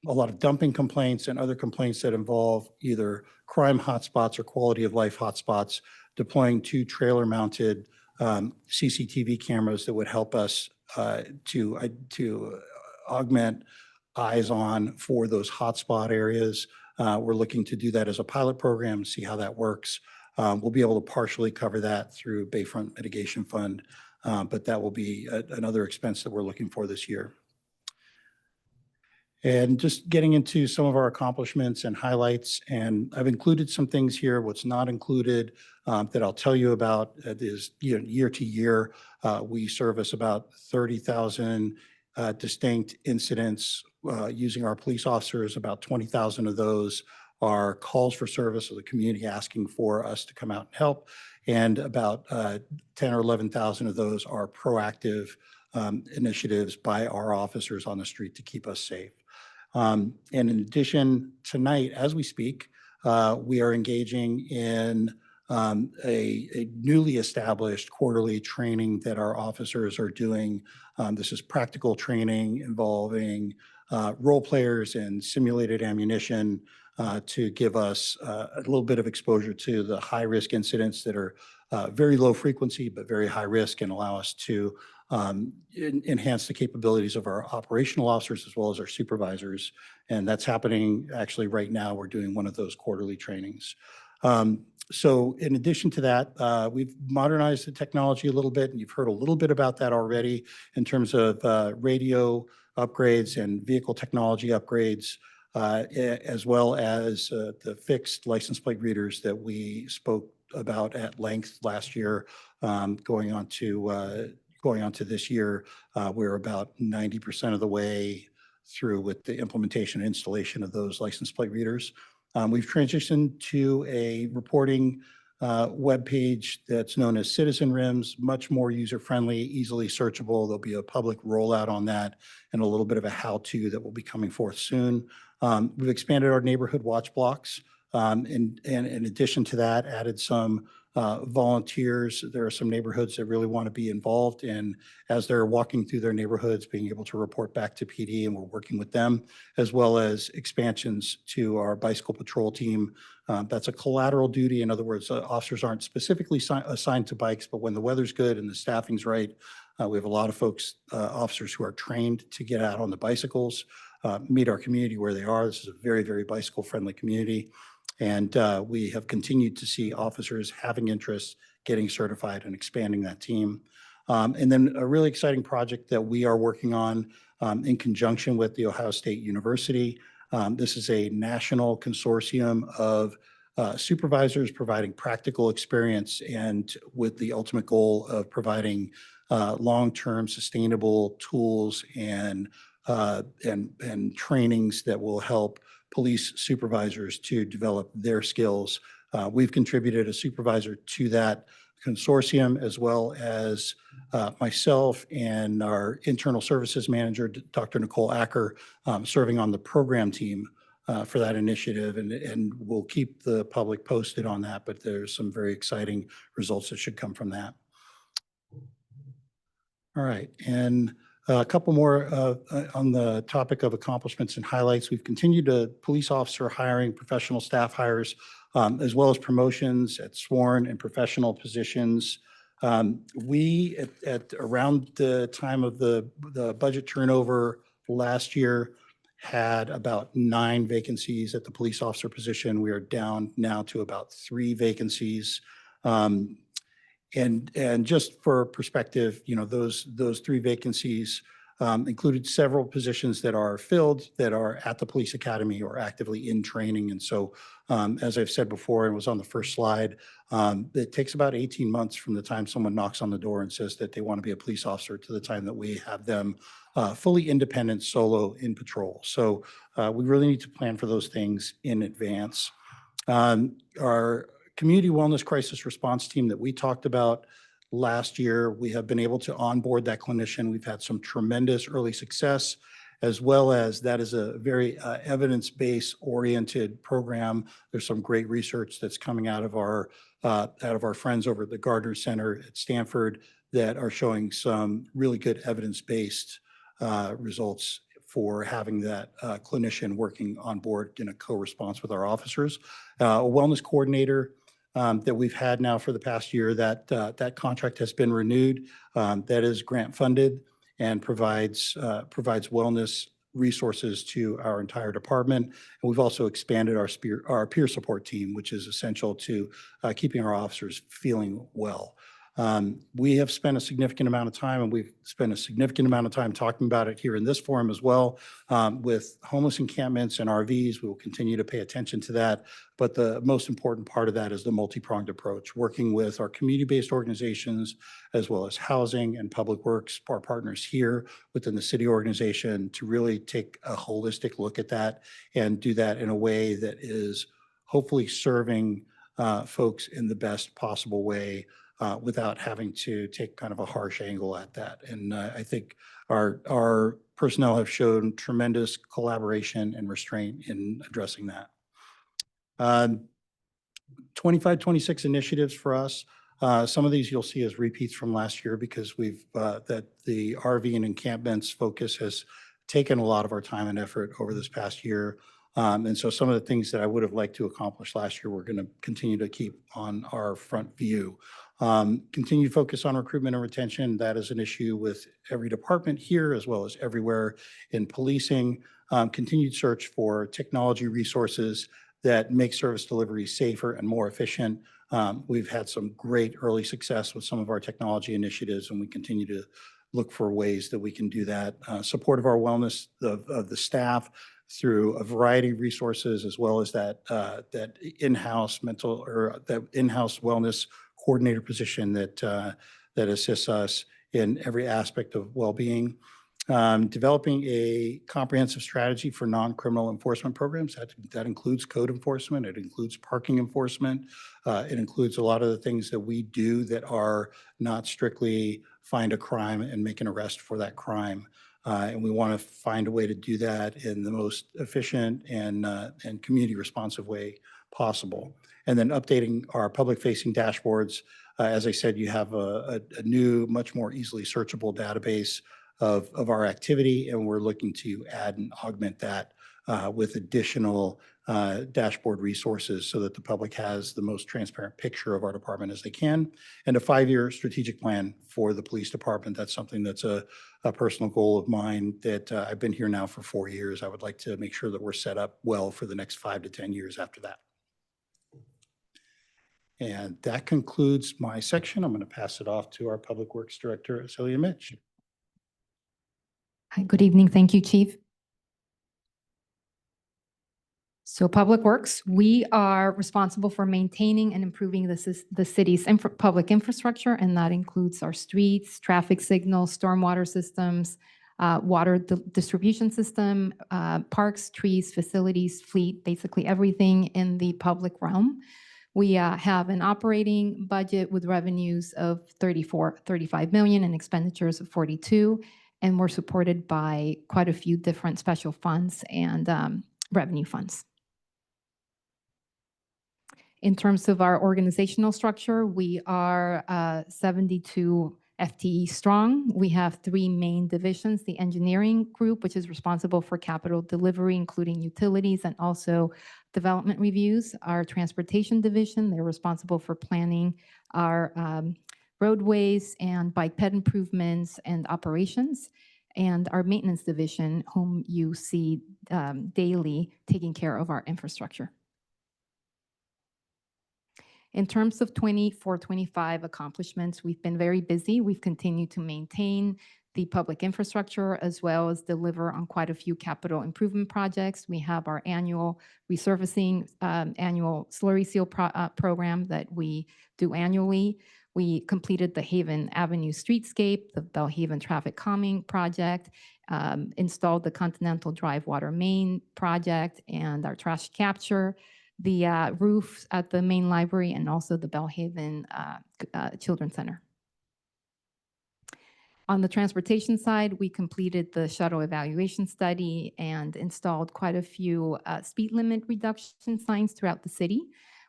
a lot of dumping complaints and other complaints that involve either crime hotspots or quality of life hotspots, deploying 2 trailer mounted CCTV cameras that would help us to augment eyes on for those hotspot areas. We're looking to do that as a pilot program, see how that works. We'll be able to partially cover that through Bayfront Mitigation Fund, but that will be another expense that we're looking for this year. And just getting into some of our accomplishments and highlights, and I've included some things here. What's not included that I'll tell you about is, year to year, we service about 30,000 distinct incidents using our police officers. About 20,000 of those are calls for service of the community asking for us to come out and help. And about 10 or 11,000 of those are proactive initiatives by our officers on the street to keep us safe. And in addition, tonight, as we speak, we are engaging in a newly established quarterly training that our officers are doing. This is practical training involving role players and simulated ammunition to give us a little bit of exposure to the high-risk incidents that are very low frequency but very high risk, and allow us to enhance the capabilities of our operational officers as well as our supervisors. And that's happening actually right now. We're doing one of those quarterly trainings. So in addition to that, we've modernized the technology a little bit, and you've heard a little bit about that already in terms of radio upgrades and vehicle technology upgrades, as well as the fixed license plate readers that we spoke about at length last year. Going on to this year, we're about 90% of the way through with the implementation and installation of those license plate readers. We've transitioned to a reporting webpage that's known as Citizen RIMS, much more user-friendly, easily searchable. There'll be a public rollout on that and a little bit of a how-to that will be coming forth soon. We've expanded our neighborhood watch blocks, and in addition to that, added some volunteers. There are some neighborhoods that really want to be involved, and as they're walking through their neighborhoods, being able to report back to PD, and we're working with them, as well as expansions to our bicycle patrol team. That's a collateral duty. In other words, officers aren't specifically assigned to bikes, but when the weather's good and the staffing's right, we have a lot of folks, officers who are trained to get out on the bicycles, meet our community where they are. This is a very, very bicycle-friendly community. And we have continued to see officers having interest, getting certified, and expanding that team. And then a really exciting project that we are working on in conjunction with The Ohio State University. This is a national consortium of supervisors providing practical experience, and with the ultimate goal of providing long-term sustainable tools and trainings that will help police supervisors to develop their skills. We've contributed a supervisor to that consortium, as well as myself and our internal services manager, Dr. Nicole Acker, serving on the program team for that initiative. And we'll keep the public posted on that, but there's some very exciting results that should come from that. All right, and a couple more on the topic of accomplishments and highlights. We've continued to police officer hiring, professional staff hires, as well as promotions at sworn and professional positions. We, at around the time of the budget turnover last year, had about 9 vacancies at the police officer position. We are down now to about 3 vacancies. And just for perspective, those 3 vacancies included several positions that are filled that are at the police academy or actively in training. And so, as I've said before, and was on the first slide, it takes about 18 months from the time someone knocks on the door and says that they want to be a police officer to the time that we have them fully independent, solo in patrol. So we really need to plan for those things in advance. Our community wellness crisis response team that we talked about last year, we have been able to onboard that clinician. We've had some tremendous early success, as well as that is a very evidence-based oriented program. There's some great research that's coming out of our friends over at the Gardner Center at Stanford that are showing some really good evidence-based results for having that clinician working on board in a co-response with our officers. A wellness coordinator that we've had now for the past year, that contract has been renewed. That is grant funded and provides wellness resources to our entire department. And we've also expanded our peer support team, which is essential to keeping our officers feeling well. We have spent a significant amount of time, and we've spent a significant amount of time talking about it here in this forum as well, with homeless encampments and RVs. We will continue to pay attention to that. But the most important part of that is the multi-pronged approach, working with our community-based organizations, as well as housing and public works, our partners here within the city organization, to really take a holistic look at that and do that in a way that is hopefully serving folks in the best possible way, without having to take kind of a harsh angle at that. And I think our personnel have shown tremendous collaboration and restraint in addressing that. 25, 26 initiatives for us. Some of these you'll see as repeats from last year because that the RV and encampments focus has taken a lot of our time and effort over this past year. And so some of the things that I would have liked to accomplish last year, we're going to continue to keep on our front view. Continued focus on recruitment and retention. That is an issue with every department here, as well as everywhere in policing. Continued search for technology resources that make service delivery safer and more efficient. We've had some great early success with some of our technology initiatives, and we continue to look for ways that we can do that. Support of our wellness of the staff through a variety of resources, as well as that in-house wellness coordinator position that assists us in every aspect of well-being. Developing a comprehensive strategy for non-criminal enforcement programs. That includes code enforcement. It includes parking enforcement. It includes a lot of the things that we do that are not strictly find a crime and make an arrest for that crime. And we want to find a way to do that in the most efficient and community responsive way possible. And then updating our public-facing dashboards. As I said, you have a new, much more easily searchable database of our activity, and we're looking to add and augment that with additional dashboard resources so that the public has the most transparent picture of our department as they can. And a 5-year strategic plan for the police department. That's something that's a personal goal of mine that I've been here now for 4 years. I would like to make sure that we're set up well for the next 5 to 10 years after that. And that concludes my section. I'm going to pass it off to our Public Works Director, Celia Mitch. Hi, good evening. Thank you, Chief. So Public Works, we are responsible for maintaining and improving the city's public infrastructure, and that includes our streets, traffic signals, stormwater systems, water distribution system, parks, trees, facilities, fleet, basically everything in the public realm. We have an operating budget with revenues of 35 million and expenditures of 42, and we're supported by quite a few different special funds and revenue funds. In terms of our organizational structure, we are 72 FTE strong. We have 3 main divisions: the engineering group, which is responsible for capital delivery, including utilities and also development reviews. Our transportation division, they're responsible for planning our roadways and bike ped improvements and operations. And our maintenance division, whom you see daily, taking care of our infrastructure. In terms of 24-25 accomplishments, we've been very busy. We've continued to maintain the public infrastructure, as well as deliver on quite a few capital improvement projects. We have our annual resurfacing, annual slurry seal program that we do annually. We completed the Haven Avenue streetscape, the Bellhaven traffic calming project, installed the Continental Drive water main project and our trash capture, the roof at the main library, and also the Bellhaven Children's Center. On the transportation side, we completed the shuttle evaluation study and installed quite a few speed limit reduction signs throughout the city.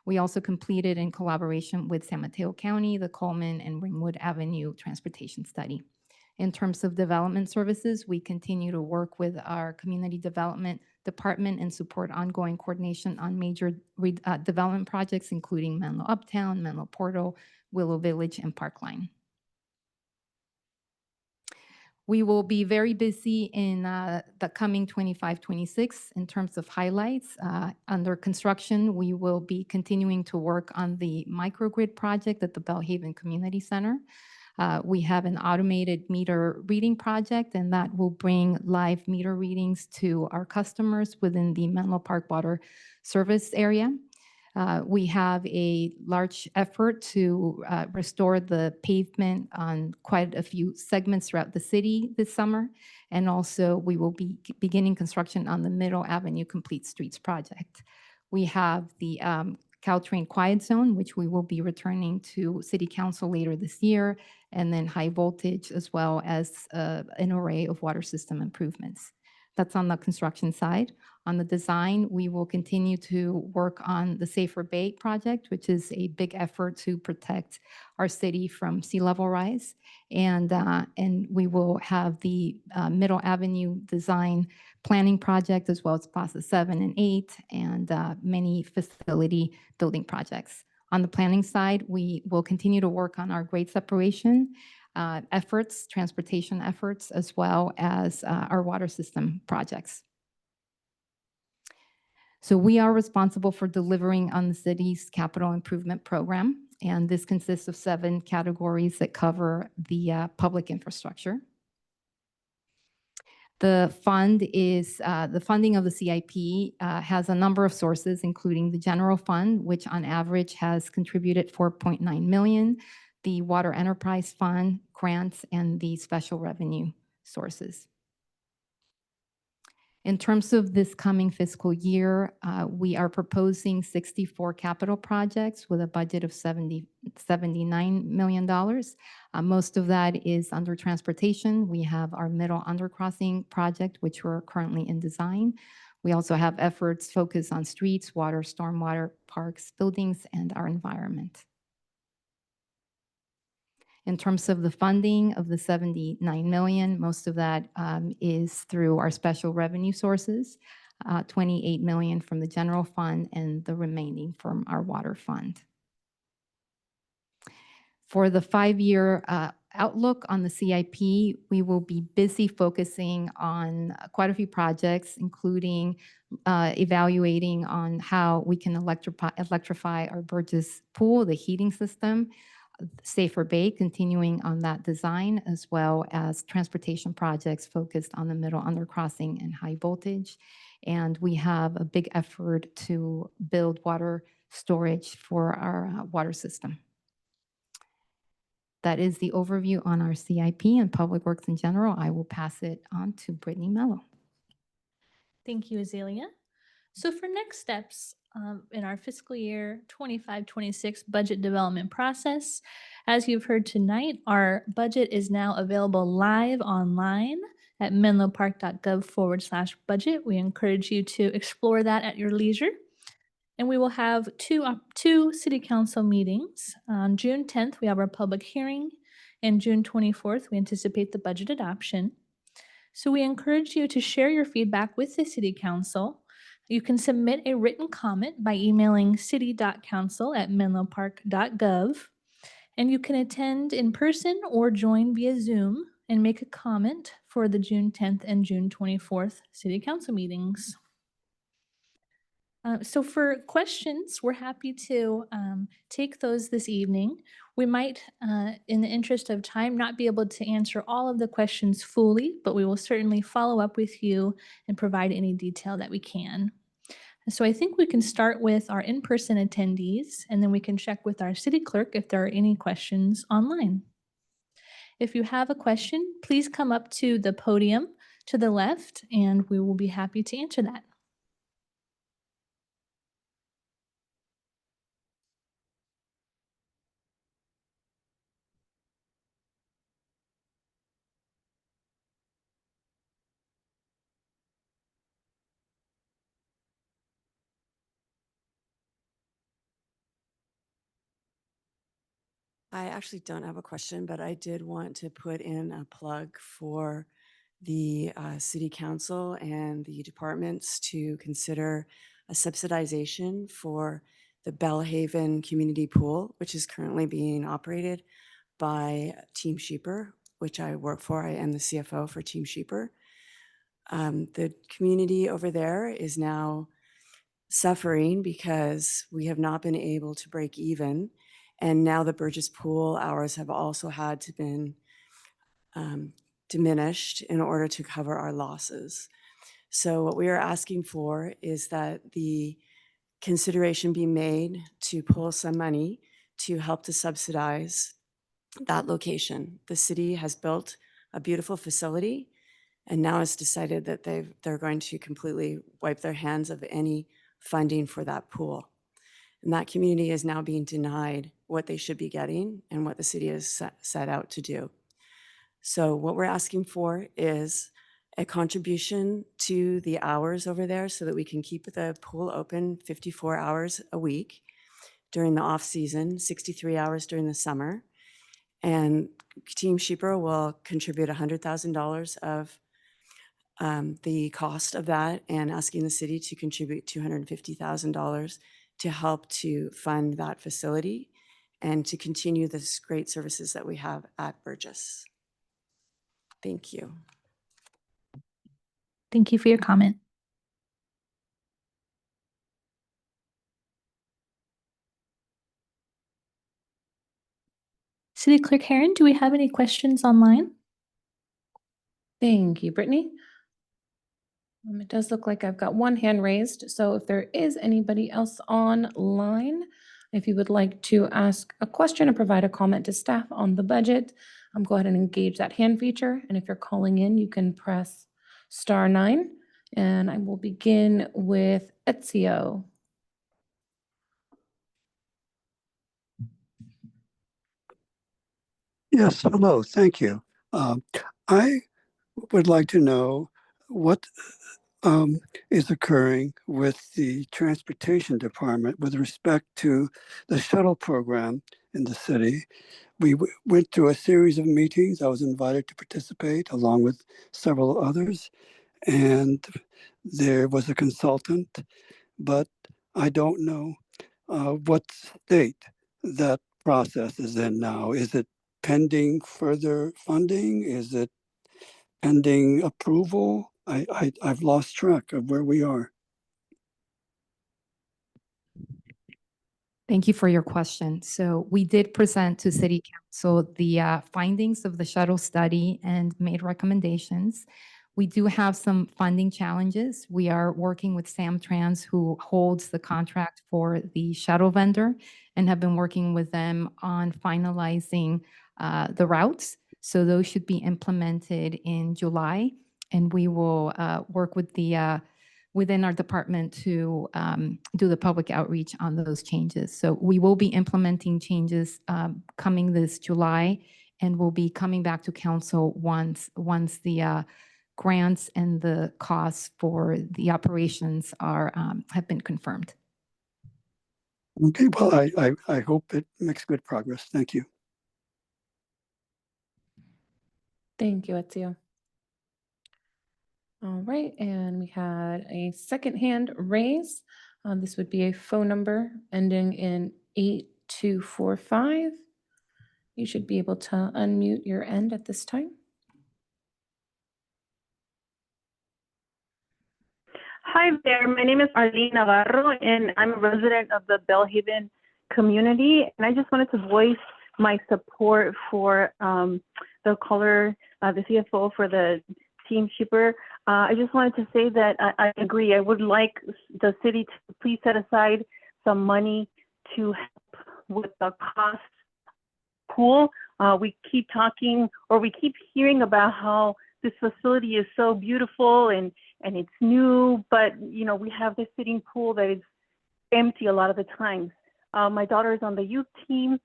We also completed, in collaboration with San Mateo County, the Coleman and Ringwood Avenue transportation study. In terms of development services, we continue to work with our community development department and support ongoing coordination on major development projects, including Menlo Uptown, Menlo Portal, Willow Village, and Parkline. We will be very busy in the coming 25-26 in terms of highlights. Under construction, we will be continuing to work on the microgrid project at the Bellhaven Community Center. We have an automated meter reading project, and that will bring live meter readings to our customers within the Menlo Park Water Service area. We have a large effort to restore the pavement on quite a few segments throughout the city this summer. And also, we will be beginning construction on the Middle Avenue Complete Streets project. We have the Caltrain Quiet Zone, which we will be returning to City Council later this year, and then high voltage, as well as an array of water system improvements. That's on the construction side. On the design, we will continue to work on the Safer Bay project, which is a big effort to protect our city from sea level rise. And we will have the Middle Avenue design planning project, as well as Plaza 7 and 8, and many facility building projects. On the planning side, we will continue to work on our grade separation efforts, transportation efforts, as well as our water system projects. So we are responsible for delivering on the city's capital improvement program, and this consists of 7 categories that cover the public infrastructure. The fund is, the funding of the CIP has a number of sources, including the general fund, which on average has contributed $4.9 million, the Water Enterprise Fund, grants, and the special revenue sources. In terms of this coming fiscal year, we are proposing 64 capital projects with a budget of $79 million. Most of that is under transportation. We have our Middle Undercrossing project, which we're currently in design. We also have efforts focused on streets, water, stormwater, parks, buildings, and our environment. In terms of the funding of the $79 million, most of that is through our special revenue sources, $28 million from the general fund and the remaining from our water fund. For the 5-year outlook on the CIP, we will be busy focusing on quite a few projects, including evaluating on how we can electrify our Burgess Pool, the heating system, Safer Bay, continuing on that design, as well as transportation projects focused on the Middle Undercrossing and high voltage. And we have a big effort to build water storage for our water system. That is the overview on our CIP and Public Works in general. I will pass it on to Brittany Mello. Thank you, Azalea. So for next steps in our fiscal year 25-26 budget development process, as you've heard tonight, our budget is now available live online at menlopark.gov/budget. We encourage you to explore that at your leisure. And we will have two city council meetings. On June 10th, we have our public hearing, and June 24th, we anticipate the budget adoption. So we encourage you to share your feedback with the city council. You can submit a written comment by emailing city.council@menlopark.gov, and you can attend in person or join via Zoom and make a comment for the June 10th and June 24th city council meetings. So for questions, we're happy to take those this evening. We might, in the interest of time, not be able to answer all of the questions fully, but we will certainly follow up with you and provide any detail that we can. So I think we can start with our in-person attendees, and then we can check with our city clerk if there are any questions online. If you have a question, please come up to the podium to the left, and we will be happy to answer that. I actually don't have a question, but I did want to put in a plug for the city council and the departments to consider a subsidization for the Bellhaven Community Pool, which is currently being operated by Team Sheeper, which I work for. I am the CFO for Team Sheeper. The community over there is now suffering because we have not been able to break even. And now the Burgess Pool hours have also had to been diminished in order to cover our losses. So what we are asking for is that the consideration be made to pull some money to help to subsidize that location. The city has built a beautiful facility and now has decided that they're going to completely wipe their hands of any funding for that pool. And that community is now being denied what they should be getting and what the city has set out to do. So what we're asking for is a contribution to the hours over there so that we can keep the pool open 54 hours a week during the off season, 63 hours during the summer. And Team Sheeper will contribute $100,000 of the cost of that, and asking the city to contribute $250,000 to help to fund that facility and to continue this great services that we have at Burgess. Thank you. Thank you for your comment. City Clerk Heron, do we have any questions online? Thank you, Brittany. It does look like I've got one hand raised, so if there is anybody else online, if you would like to ask a question or provide a comment to staff on the budget, go ahead and engage that hand feature. And if you're calling in, you can press *9. And I will begin with Ezio. Yes, hello, thank you. I would like to know what is occurring with the transportation department with respect to the shuttle program in the city. We went to a series of meetings. I was invited to participate along with several others, and there was a consultant, but I don't know what state that process is in now. Is it pending further funding? Is it pending approval? I've lost track of where we are. Thank you for your question. So we did present to City Council the findings of the shuttle study and made recommendations. We do have some funding challenges. We are working with Samtrans, who holds the contract for the shuttle vendor, and have been working with them on finalizing the routes. So those should be implemented in July, and we will work with the within our department to do the public outreach on those changes. So we will be implementing changes coming this July, and we'll be coming back to council once the grants and the costs for the operations are have been confirmed. Okay, well, I hope it makes good progress. Thank you. Thank you, Ezio. All right, and we had a second hand raised. This would be a phone number ending in 8245. You should be able to unmute your end at this time. Hi there, my name is Arlene Navarro, and I'm a resident of the Bellhaven community. And I just wanted to voice my support for the CFO for the team shipper. I just wanted to say that I agree. I would like the city to please set aside some money to help with the cost pool. We keep talking, or we keep hearing about how this facility is so beautiful and it's new, but you know, we have this sitting pool that is empty a lot of the times. My daughter is on the youth team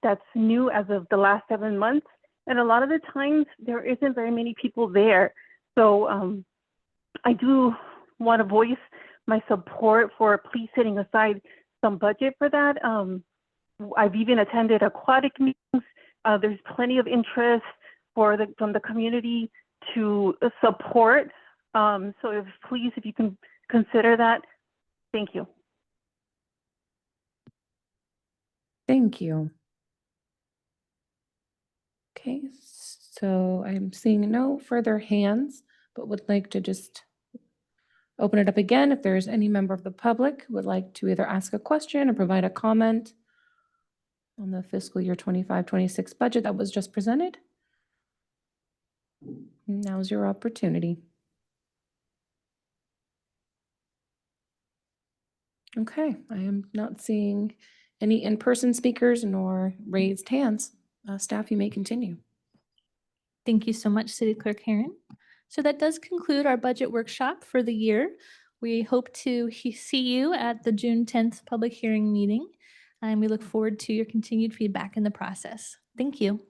that's new as of the last 7 months, and a lot of the times there isn't very many people there. So I do want to voice my support for please setting aside some budget for that. I've even attended aquatic meetings. There's plenty of interest from the community to support. So if you can consider that, thank you. Thank you. Okay, so I'm seeing no further hands, but would like to just open it up again. If there's any member of the public who would like to either ask a question or provide a comment on the fiscal year 25-26 budget that was just presented. Now's your opportunity. Okay, I am not seeing any in-person speakers nor raised hands. Staff, you may continue. Thank you so much, City Clerk Herron. So that does conclude our budget workshop for the year. We hope to see you at the June 10th public hearing meeting, and we look forward to your continued feedback in the process. Thank you.